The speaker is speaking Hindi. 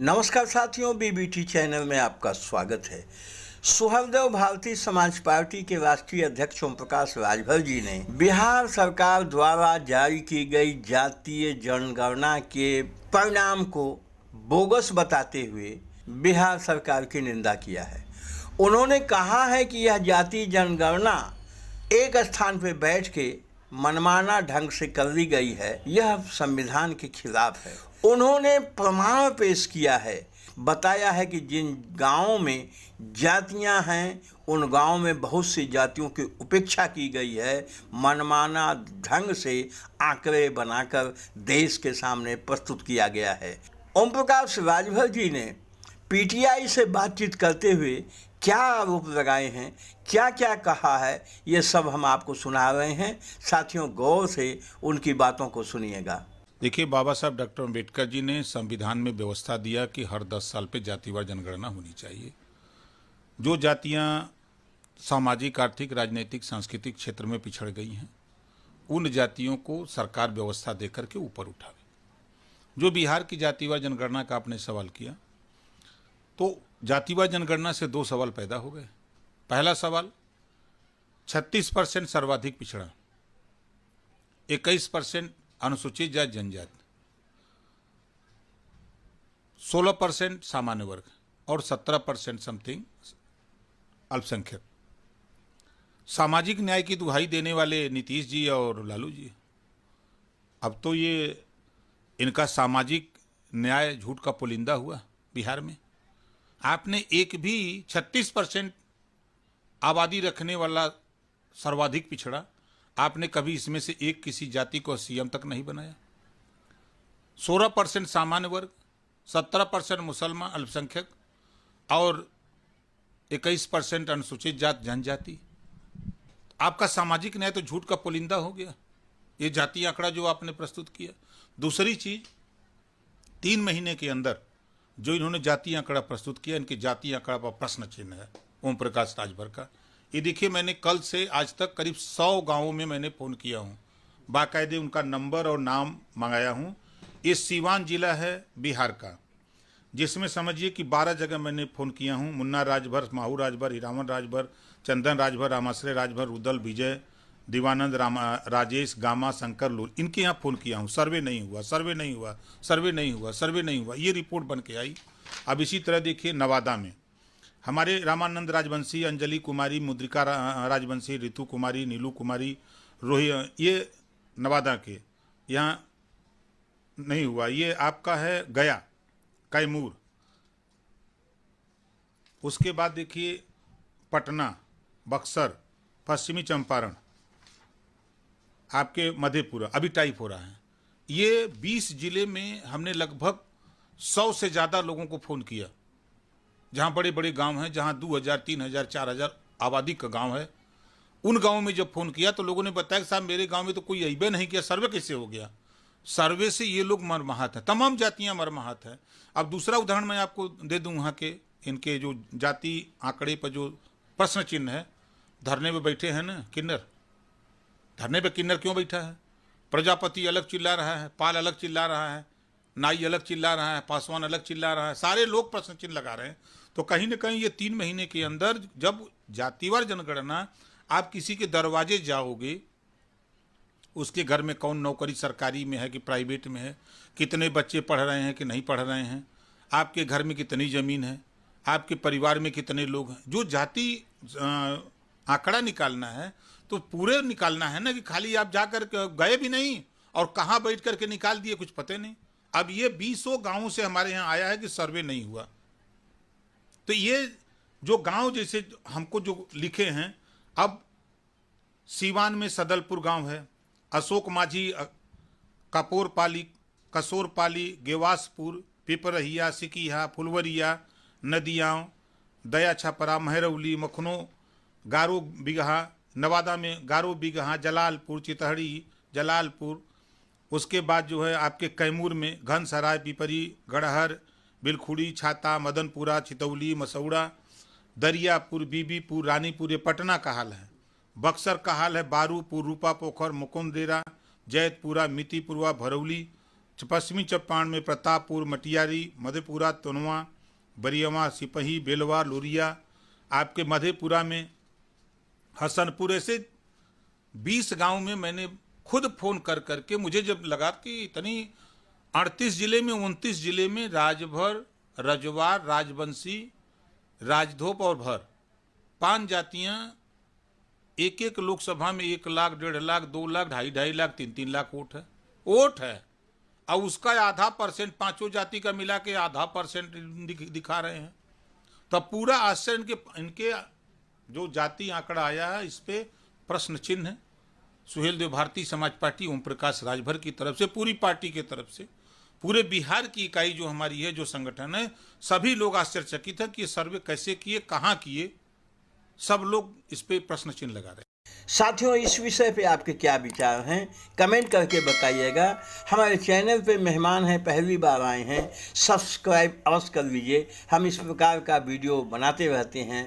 नमस्कार साथियों, बीबीटी चैनल में आपका स्वागत है। सुहृदय भारतीय समाज पार्टी के राष्ट्रीय अध्यक्ष ओम प्रकाश राजभर जी ने बिहार सरकार द्वारा जारी की गई जातीय जनगणना के परिणाम को बोगस बताते हुए बिहार सरकार की निंदा किया है। उन्होंने कहा है कि यह जातीय जनगणना एक स्थान पर बैठ के मनमाना ढंग से कर ली गई है, यह संविधान के खिलाफ है। उन्होंने प्रमाण पेश किया है, बताया है कि जिन गांवों में जातियां हैं उन गांवों में बहुत सी जातियों की उपेक्षा की गई है। मनमाना ढंग से आंकड़े बनाकर देश के सामने प्रस्तुत किया गया है। ओम प्रकाश राजभर जी ने पीटीआई से बातचीत करते हुए क्या आरोप लगाए हैं, क्या क्या कहा है, ये सब हम आपको सुना रहे हैं। साथियों, गौर से उनकी बातों को सुनिएगा। देखिए, बाबा साहब डॉक्टर अम्बेडकर जी ने संविधान में व्यवस्था दिया कि हर 10 साल पे जातिवार जनगणना होनी चाहिए। जो जातियां सामाजिक, आर्थिक, राजनीतिक, सांस्कृतिक क्षेत्र में पिछड़ गई हैं, उन जातियों को सरकार व्यवस्था देकर के ऊपर उठावे। जो बिहार की जातिवार जनगणना का आपने सवाल किया, तो जातिवार जनगणना से दो सवाल पैदा हो गए। पहला सवाल, 36% सर्वाधिक पिछड़ा, 21% अनुसूचित जाति जनजाति, 16% सामान्य वर्ग और 17% समथिंग अल्पसंख्यक। सामाजिक न्याय की दुहाई देने वाले नीतीश जी और लालू जी, अब तो ये इनका सामाजिक न्याय झूठ का पुलिंदा हुआ। बिहार में आपने एक भी 36% आबादी रखने वाला सर्वाधिक पिछड़ा, आपने कभी इसमें से एक किसी जाति को सीएम तक नहीं बनाया। 16% सामान्य वर्ग, 17% मुसलमान अल्पसंख्यक और 21% अनुसूचित जाति जनजाति। आपका सामाजिक न्याय तो झूठ का पुलिंदा हो गया, ये जाति आंकड़ा जो आपने प्रस्तुत किया। दूसरी चीज, 3 महीने के अंदर जो इन्होंने जाति आंकड़ा प्रस्तुत किया, इनके जाति आंकड़ा पर प्रश्न चिन्ह है ओम प्रकाश राजभर का। ये देखिए, मैंने कल से आज तक करीब 100 गांवों में मैंने फ़ोन किया हूँ, बाकायदे उनका नंबर और नाम मंगाया हूँ। ये सीवान जिला है बिहार का, जिसमें समझिए कि 12 जगह मैंने फ़ोन किया हूँ। मुन्ना राजभर, माहू राजभर, हीरामन राजभर, चंदन राजभर, रामाश्रय राजभर, रुदल, विजय, दिवानंद, राजेश, गामा, शंकर, लूल, इनके यहाँ फ़ोन किया हूँ। सर्वे नहीं हुआ, सर्वे नहीं हुआ, सर्वे नहीं हुआ, सर्वे नहीं हुआ, ये रिपोर्ट बन के आई। अब इसी तरह देखिए, नवादा में हमारे रामानंद राजवंशी, अंजलि कुमारी, मुद्रिका राजवंशी, ऋतु कुमारी, नीलू कुमारी, रोही, ये नवादा के यहाँ नहीं हुआ। ये आपका है गया, कैमूर। उसके बाद देखिए पटना, बक्सर, पश्चिमी चंपारण, आपके मधेपुरा, अभी टाइप हो रहा है। ये 20 जिले में हमने लगभग 100 से ज़्यादा लोगों को फ़ोन किया, जहाँ बड़े बड़े गांव हैं, जहाँ 2000, 3000, 4000 आबादी का गांव है। उन गांवों में जब फ़ोन किया तो लोगों ने बताया कि साहब मेरे गांव में तो कोई अइबे नहीं किया, सर्वे कैसे हो गया। सर्वे से ये लोग मरमाहत हैं, तमाम जातियां मरमाहत हैं। अब दूसरा उदाहरण मैं आपको दे दूं, वहाँ के इनके जो जाति आंकड़े पर जो प्रश्न चिन्ह है, धरने पर बैठे हैं ना किन्नर, धरने पर किन्नर क्यों बैठा है? प्रजापति अलग चिल्ला रहा है, पाल अलग चिल्ला रहा है, नाई अलग चिल्ला रहा है, पासवान अलग चिल्ला रहा है, सारे लोग प्रश्न चिन्ह लगा रहे हैं। तो कहीं ना कहीं ये 3 महीने के अंदर जब जातिवार जनगणना, आप किसी के दरवाजे जाओगे, उसके घर में कौन नौकरी सरकारी में है कि प्राइवेट में है, कितने बच्चे पढ़ रहे हैं कि नहीं पढ़ रहे हैं, आपके घर में कितनी ज़मीन है, आपके परिवार में कितने लोग हैं, जो जाति आंकड़ा निकालना है तो पूरे निकालना है ना, कि खाली आप जाकर गए भी नहीं और कहाँ बैठ करके निकाल दिए, कुछ पता नहीं। अब ये 20 गांवों से हमारे यहाँ आया है कि सर्वे नहीं हुआ। तो ये जो गांव जैसे हमको जो लिखे हैं, अब सीवान में सदलपुर गांव है, अशोक माझी, कपोरपाली, कसोरपाली, गेवासपुर, पिपरहिया, सिकिहा, फुलवरिया, नदियाँ, दया छपरा, महरौली, मखनो, गारो बिगहा। नवादा में गारो बिगहा, जलालपुर, चितहड़ी, जलालपुर। उसके बाद जो है आपके कैमूर में घनसराय, पिपरी, गड़हर, बिलखुड़ी, छाता, मदनपुरा, चितौली, मसौड़ा, दरियापुर, बीबीपुर, रानीपुर। ये पटना का हाल है। बक्सर का हाल है बारूपुर, रूपा पोखर, मुकुंदरेरा, जैतपुरा, मितिपुरवा, भरौली, पश्चिमी चंपारण में प्रतापपुर, मटियारी, मधेपुरा, तनुआ, बरियवा, सिपही, बेलवा, लोरिया, आपके मधेपुरा में हसनपुर, ऐसे 20 गांव में मैंने खुद फोन कर करके, मुझे जब लगा कि इतनी 38 जिले में 29 जिले में राजभर, रजवार, राजवंशी, राजधोप और भर 5 जातियां, एक एक लोकसभा में 1 लाख, 1.5 लाख, 2 लाख, 2.5 लाख, 3 लाख वोट है और उसका आधा % 5 जाति का मिला के आधा % दिखा रहे हैं। तब पूरा आश्चर्य इनके जो जाति आंकड़ा आया है इस पे प्रश्न चिन्ह है। सुहेलदेव भारतीय समाज पार्टी ओम प्रकाश राजभर की तरफ से, पूरी पार्टी की तरफ से, पूरे बिहार की इकाई जो हमारी है, जो संगठन है, सभी लोग आश्चर्यचकित है कि ये सर्वे कैसे किए, कहाँ किए, सब लोग इस पे प्रश्न चिन्ह लगा रहे हैं। साथियों, इस विषय पे आपके क्या विचार हैं, कमेंट करके बताइएगा। हमारे चैनल पे मेहमान हैं, पहली बार आए हैं, सब्सक्राइब अवश्य कर लीजिए। हम इस प्रकार का वीडियो बनाते रहते हैं।